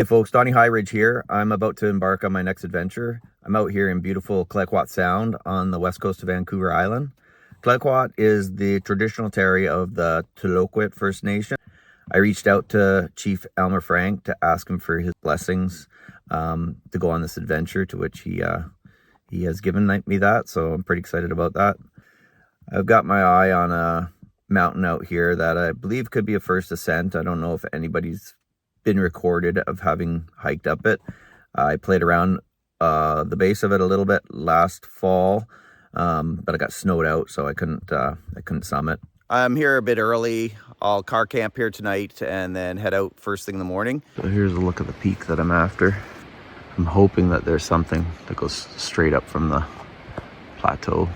Hey folks, Donnie High Ridge here. I'm about to embark on my next adventure. I'm out here in beautiful Clayoquot Sound on the west coast of Vancouver Island. Clayoquot is the traditional territory of the Clayoquot First Nation. I reached out to Chief Elmer Frank to ask him for his blessings to go on this adventure, to which he has given me that, so I'm pretty excited about that. I've got my eye on a mountain out here that I believe could be a first ascent. I don't know if anybody's been recorded of having hiked up it. I played around the base of it a little bit last fall, but I got snowed out, so I couldn't summit. I'm here a bit early. I'll car camp here tonight and then head out first thing in the morning. So here's a look at the peak that I'm after. I'm hoping that there's something that goes straight up from the plateau.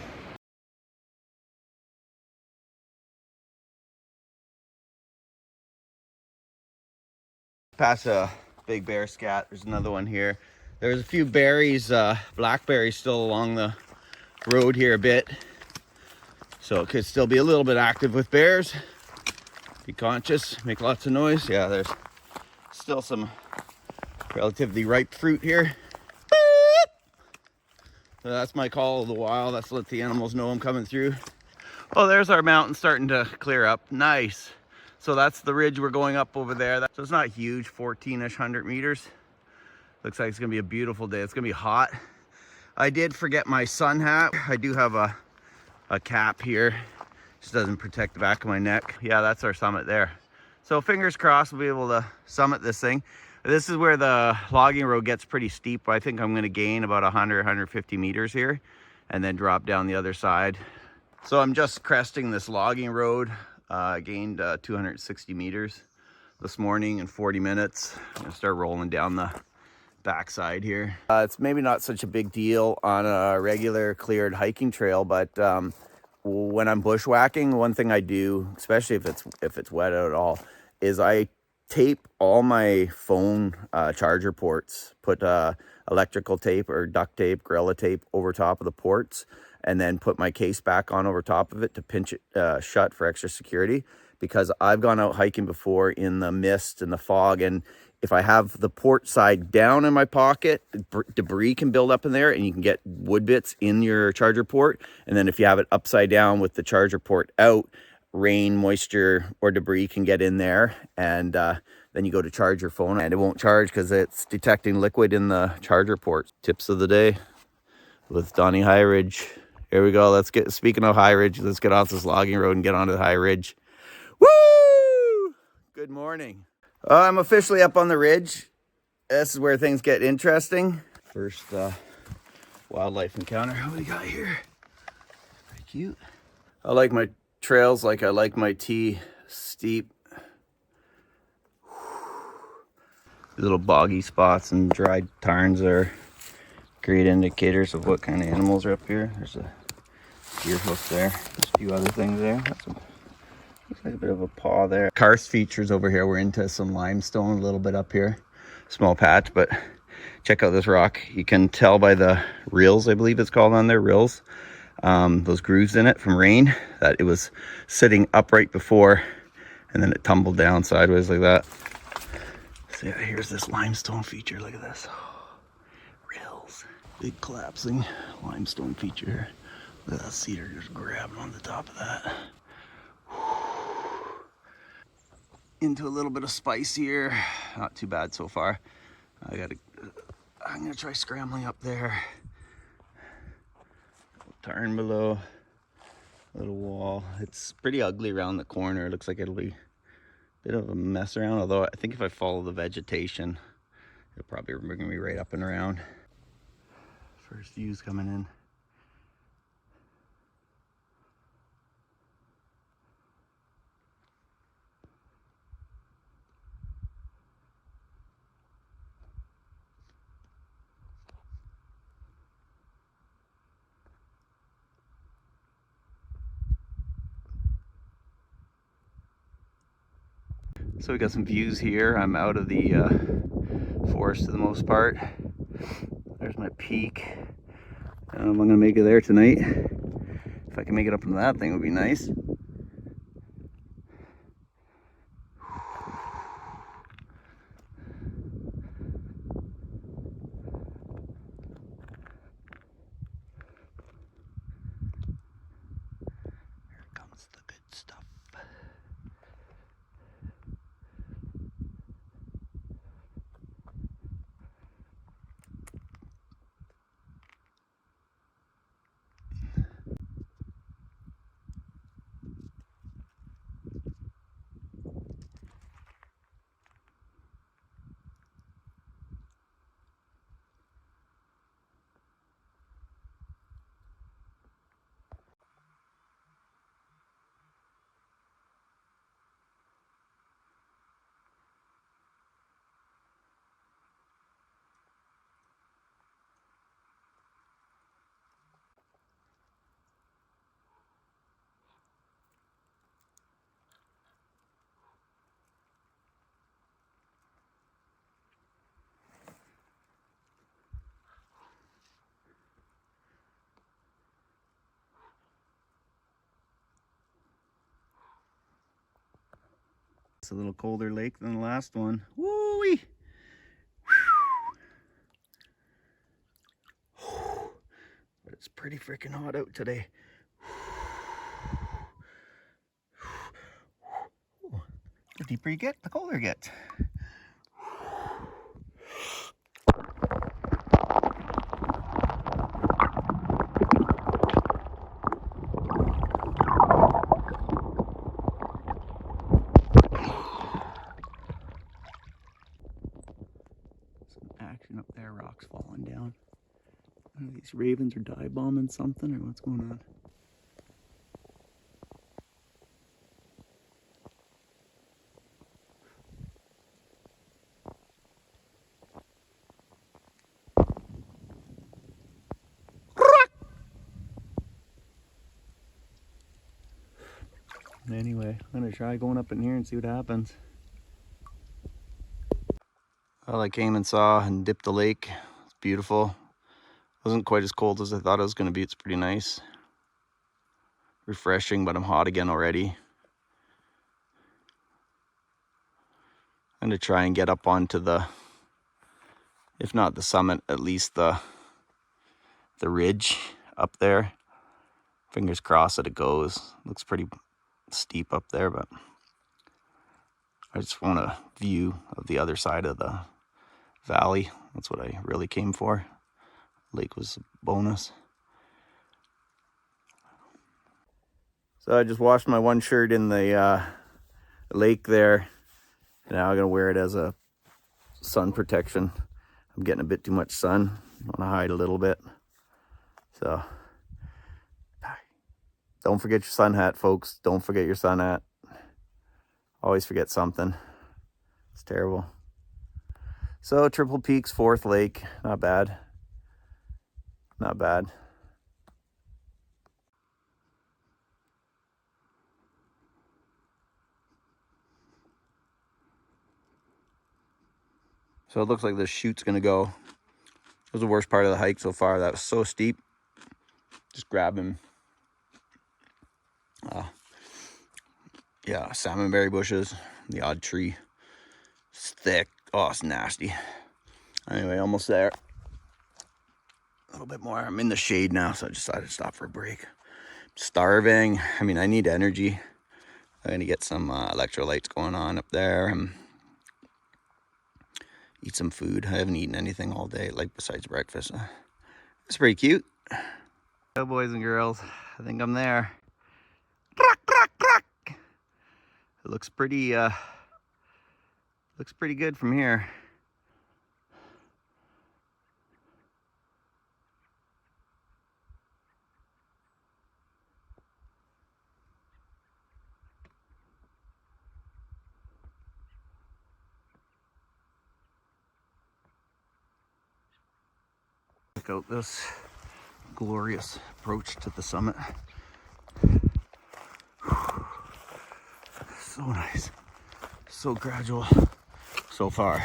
Past a big bear scat. There's another one here. There's a few berries, blackberries still along the road here a bit. So it could still be a little bit active with bears. Be conscious, make lots of noise. Yeah, there's still some relatively ripe fruit here. So that's my call of the wild. That's to let the animals know I'm coming through. Oh, there's our mountain starting to clear up. Nice. So that's the ridge we're going up over there. So it's not huge, 14-ish 100 meters. Looks like it's gonna be a beautiful day. It's gonna be hot. I did forget my sun hat. I do have a cap here. Just doesn't protect the back of my neck. Yeah, that's our summit there. So fingers crossed we'll be able to summit this thing. This is where the logging road gets pretty steep. I think I'm gonna gain about 150 meters here and then drop down the other side. So I'm just cresting this logging road. I gained 260 meters this morning in 40 minutes. I'm gonna start rolling down the backside here. It's maybe not such a big deal on a regular cleared hiking trail, but when I'm bushwhacking, one thing I do, especially if it's wet out at all, is I tape all my phone charger ports, put electrical tape or duct tape, Gorilla tape over top of the ports, and then put my case back on over top of it to pinch it shut for extra security. Because I've gone out hiking before in the mist and the fog, and if I have the port side down in my pocket, debris can build up in there and you can get wood bits in your charger port. And then if you have it upside down with the charger port out, rain, moisture, or debris can get in there, and then you go to charge your phone and it won't charge because it's detecting liquid in the charger port. Tips of the day with Donnie High Ridge. Here we go. Speaking of High Ridge, let's get off this logging road and get onto the High Ridge. Woo! Good morning. I'm officially up on the ridge. This is where things get interesting. First wildlife encounter. What do we got here? Pretty cute. I like my trails like I like my tea, steep. Little boggy spots and dried tarns are great indicators of what kind of animals are up here. There's a deer hoof there. There's a few other things there. Looks like a bit of a paw there. Karst features over here. We're into some limestone a little bit up here. Small patch, but check out this rock. You can tell by the rills, I believe it's called on there, rills. Those grooves in it from rain, that it was sitting upright before and then it tumbled down sideways like that. So yeah, here's this limestone feature. Look at this. Rills. Big collapsing limestone feature here. Look at that cedar just grabbing on the top of that. Into a little bit of spice here. Not too bad so far. I'm gonna try scrambling up there. Turn below. Little wall. It's pretty ugly around the corner. It looks like it'll be a bit of a mess around, although I think if I follow the vegetation, it'll probably bring me right up and around. First view's coming in. So we got some views here. I'm out of the forest for the most part. There's my peak. I'm gonna make it there tonight. If I can make it up into that thing, it would be nice. It's a little colder lake than the last one. Woo-wee! But it's pretty freaking hot out today. The deeper you get, the colder it gets. Some action up there, rocks falling down. One of these ravens are dive bombing something, or what's going on? Anyway, I'm gonna try going up in here and see what happens. Well, I came and saw and dipped the lake. It's beautiful. Wasn't quite as cold as I thought it was gonna be. It's pretty nice. Refreshing, but I'm hot again already. I'm gonna try and get up onto the, if not the summit, at least the ridge up there. Fingers crossed that it goes. Looks pretty steep up there, but I just want a view of the other side of the valley. That's what I really came for. Lake was a bonus. So I just washed my one shirt in the lake there. Now I'm gonna wear it as a sun protection. I'm getting a bit too much sun. I want to hide a little bit. So don't forget your sun hat, folks. Don't forget your sun hat. Always forget something. It's terrible. So Triple Peaks, fourth lake. Not bad. Not bad. So it looks like this chute's gonna go. It was the worst part of the hike so far. That was so steep. Just grabbing, yeah, salmonberry bushes, the odd tree. It's thick. Oh, it's nasty. Anyway, almost there. A little bit more. I'm in the shade now, so I decided to stop for a break. I'm starving. I mean, I need energy. I'm gonna get some electrolytes going on up there and eat some food. I haven't eaten anything all day, like besides breakfast. It's pretty cute. So boys and girls, I think I'm there. It looks pretty good from here. Check out this glorious approach to the summit. So nice, so gradual so far.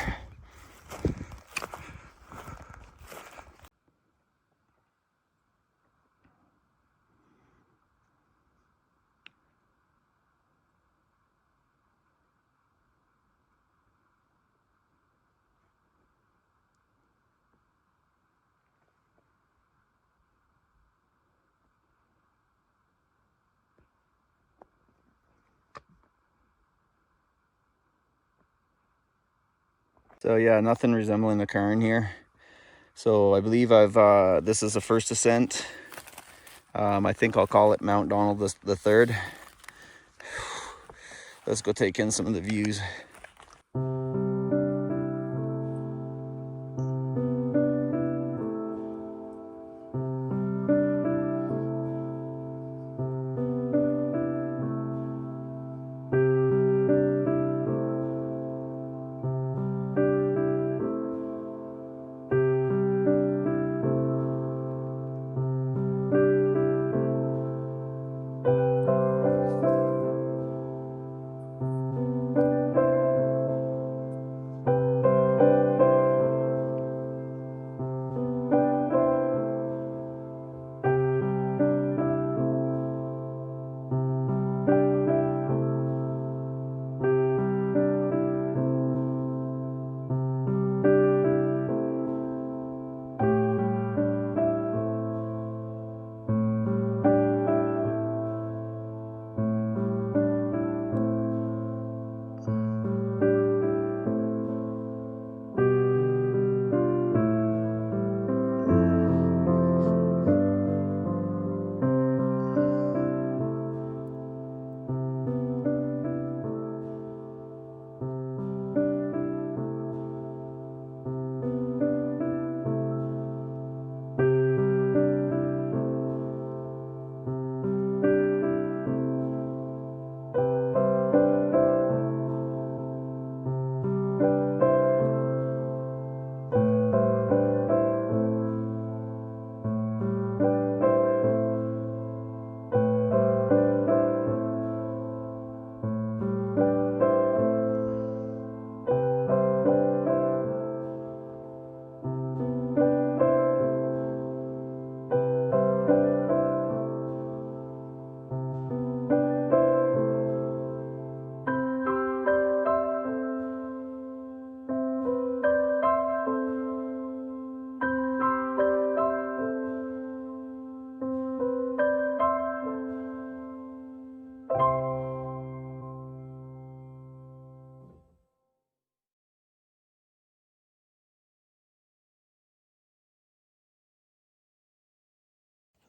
So yeah, nothing resembling the cairn here. So I believe this is the first ascent. I think I'll call it Mount Donald the Third. Let's go take in some of the views.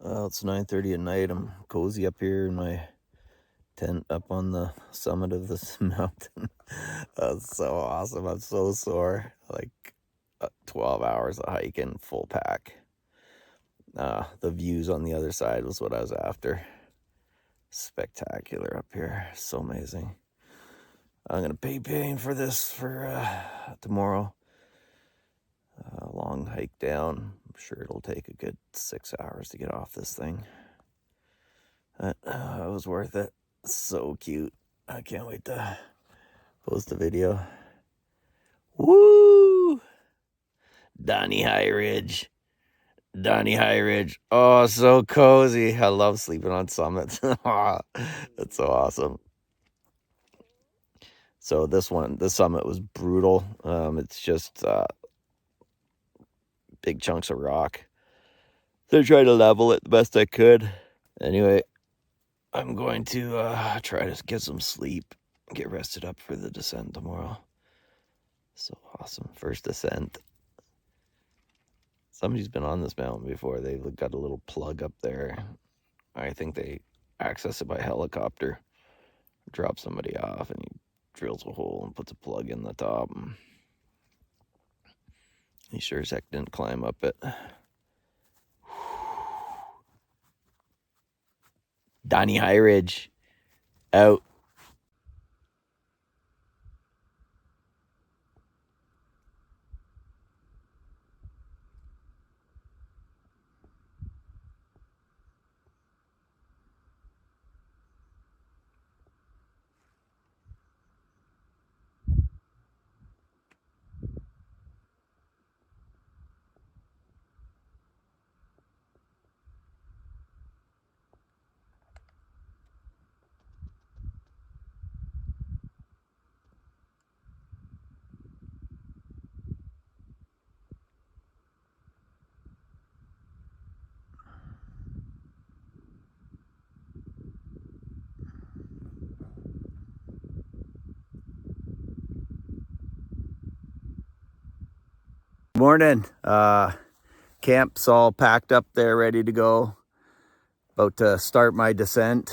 Well, it's 9:30 at night. I'm cozy up here in my tent up on the summit of this mountain. That's so awesome. I'm so sore. Like 12 hours of hiking, full pack. The views on the other side was what I was after. Spectacular up here. So amazing. I'm going to be paying for this for tomorrow. Long hike down. I'm sure it'll take a good 6 hours to get off this thing. But it was worth it. So cute. I can't wait to post a video. Woo! Donny High Ridge. Donny High Ridge. Oh, so cozy. I love sleeping on summits. That's so awesome. So this summit was brutal. It's just big chunks of rock. So I tried to level it the best I could. Anyway, I'm going to try to get some sleep, get rested up for the descent tomorrow. So awesome. First descent. Somebody's been on this mountain before. They've got a little plug up there. I think they access it by helicopter. Drop somebody off and he drills a hole and puts a plug in the top. He sure as heck didn't climb up it. Donny High Ridge. Out. Morning. Camp's all packed up there, ready to go. About to start my descent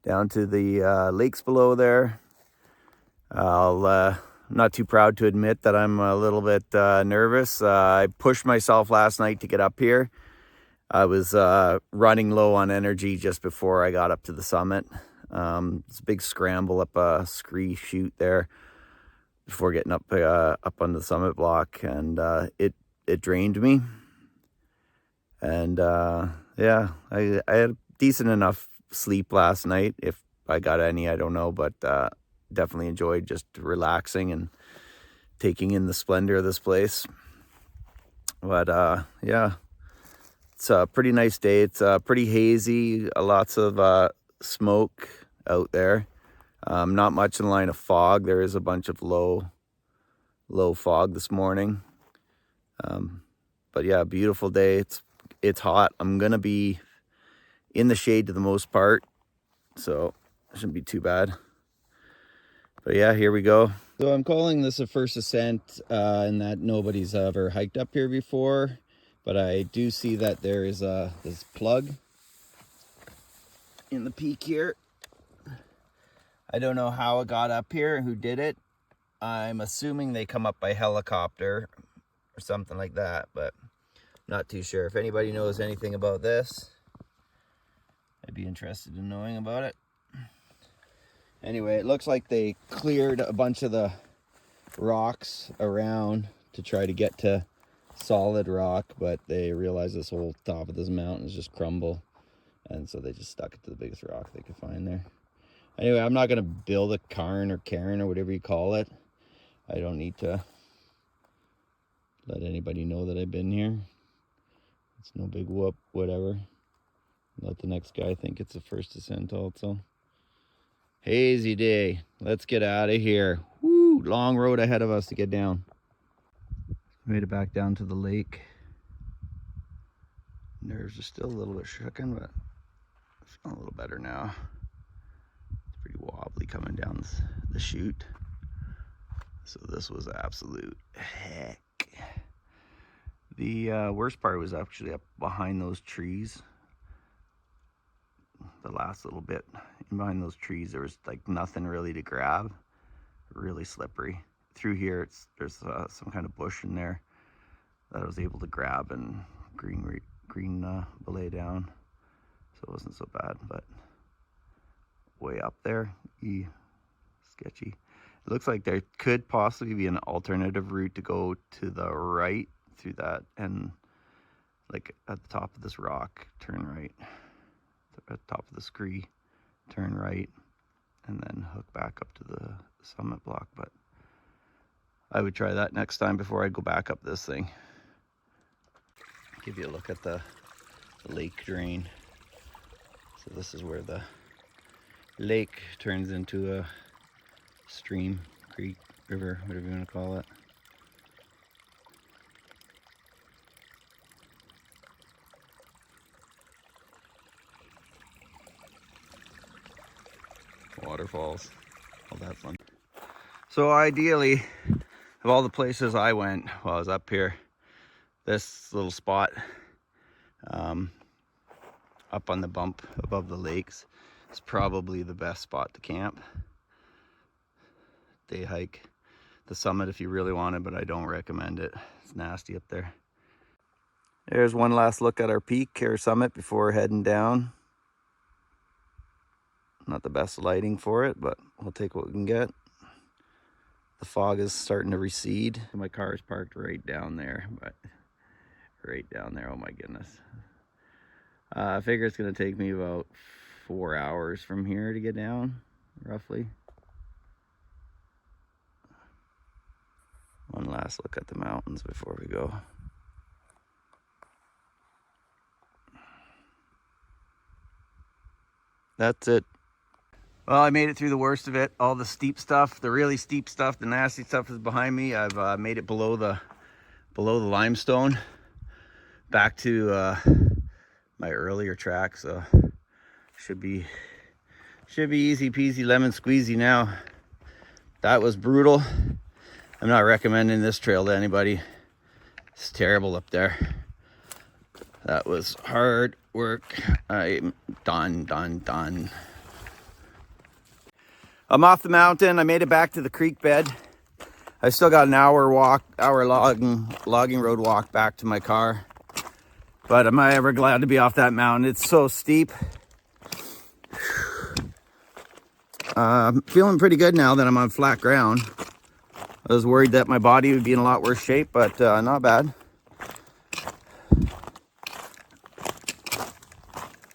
down to the lakes below there. I'm not too proud to admit that I'm a little bit nervous. I pushed myself last night to get up here. I was running low on energy just before I got up to the summit. It's a big scramble up a scree chute there before getting up on the summit block, and it drained me. And yeah, I had decent enough sleep last night. If I got any, I don't know, but definitely enjoyed just relaxing and taking in the splendor of this place. But yeah, it's a pretty nice day. It's pretty hazy, lots of smoke out there. Not much in the line of fog. There is a bunch of low fog this morning. But yeah, beautiful day. It's hot. I'm gonna be in the shade to the most part, so it shouldn't be too bad. But yeah, here we go. So I'm calling this a first ascent in that nobody's ever hiked up here before, but I do see that there is this plug in the peak here. I don't know how it got up here, who did it. I'm assuming they come up by helicopter or something like that, but not too sure. If anybody knows anything about this, I'd be interested in knowing about it. Anyway, it looks like they cleared a bunch of the rocks around to try to get to solid rock, but they realized this whole top of this mountain is just crumble, and so they just stuck it to the biggest rock they could find there. Anyway, I'm not going to build a cairn or whatever you call it. I don't need to let anybody know that I've been here. It's no big whoop, whatever. Let the next guy think it's the first ascent also. Hazy day. Let's get out of here. Woo, long road ahead of us to get down. Made it back down to the lake. Nerves are still a little bit shooken, but I feel a little better now. It's pretty wobbly coming down the chute. So this was absolute heck. The worst part was actually up behind those trees. The last little bit behind those trees, there was like nothing really to grab. Really slippery. Through here, there's some kind of bush in there that I was able to grab and green belay down, so it wasn't so bad. But way up there, sketchy. It looks like there could possibly be an alternative route to go to the right through that, and like at the top of this rock, turn right. At the top of the scree, turn right, and then hook back up to the summit block. But I would try that next time before I go back up this thing. Give you a look at the lake drain. So this is where the lake turns into a stream, creek, river, whatever you want to call it. Waterfalls, all that fun. So ideally, of all the places I went while I was up here, this little spot up on the bump above the lakes is probably the best spot to camp. Day hike the summit if you really want it, but I don't recommend it. It's nasty up there. There's one last look at our peak, our summit, before heading down. Not the best lighting for it, but we'll take what we can get. The fog is starting to recede. My car is parked right down there, but right down there, oh my goodness. I figure it's gonna take me about 4 hours from here to get down, roughly. One last look at the mountains before we go. That's it. Well, I made it through the worst of it. All the steep stuff, the really steep stuff, the nasty stuff is behind me. I've made it below the limestone, back to my earlier track. So should be easy peasy lemon squeezy now. That was brutal. I'm not recommending this trail to anybody. It's terrible up there. That was hard work. I'm done. I'm off the mountain. I made it back to the creek bed. I still got an hour logging road walk back to my car. But am I ever glad to be off that mountain? It's so steep. I'm feeling pretty good now that I'm on flat ground. I was worried that my body would be in a lot worse shape, but not bad.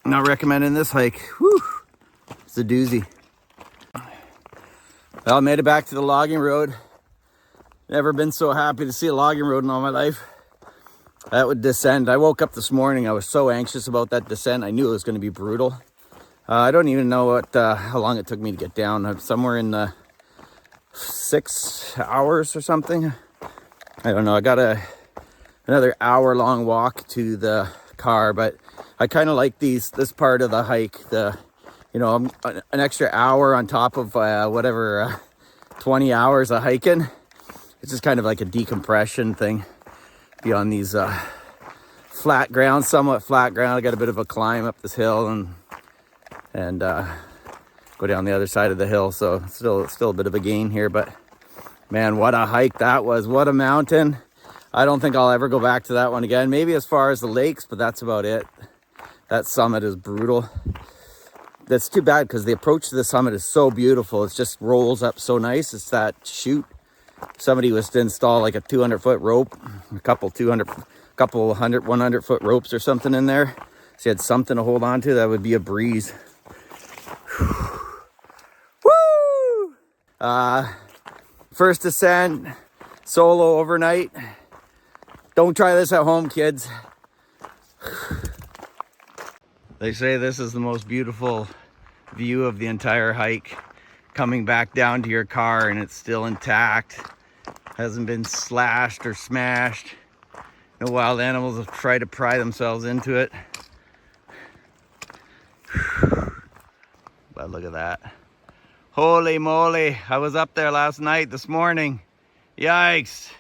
Not recommending this hike. Whew. It's a doozy. Well, I made it back to the logging road. Never been so happy to see a logging road in all my life. That would descend. I woke up this morning. I was so anxious about that descent. I knew it was going to be brutal. I don't even know how long it took me to get down. I'm somewhere in the 6 hours or something. I don't know. I got another hour-long walk to the car, but I kind of like this part of the hike. An extra hour on top of 20 hours of hiking. It's just kind of like a decompression thing. Be on these flat ground, somewhat flat ground. I got a bit of a climb up this hill and go down the other side of the hill. So still a bit of a gain here, but man, what a hike that was. What a mountain. I don't think I'll ever go back to that one again. Maybe as far as the lakes, but that's about it. That summit is brutal. That's too bad because the approach to the summit is so beautiful. It just rolls up so nice. It's that chute. Somebody was to install like a 200-foot rope, a couple 100-foot ropes or something in there. So you had something to hold on to. That would be a breeze. Woo! First ascent, solo overnight. Don't try this at home, kids. They say this is the most beautiful view of the entire hike. Coming back down to your car and it's still intact. Hasn't been slashed or smashed. No wild animals have tried to pry themselves into it. But look at that. Holy moly, I was up there this morning. Yikes.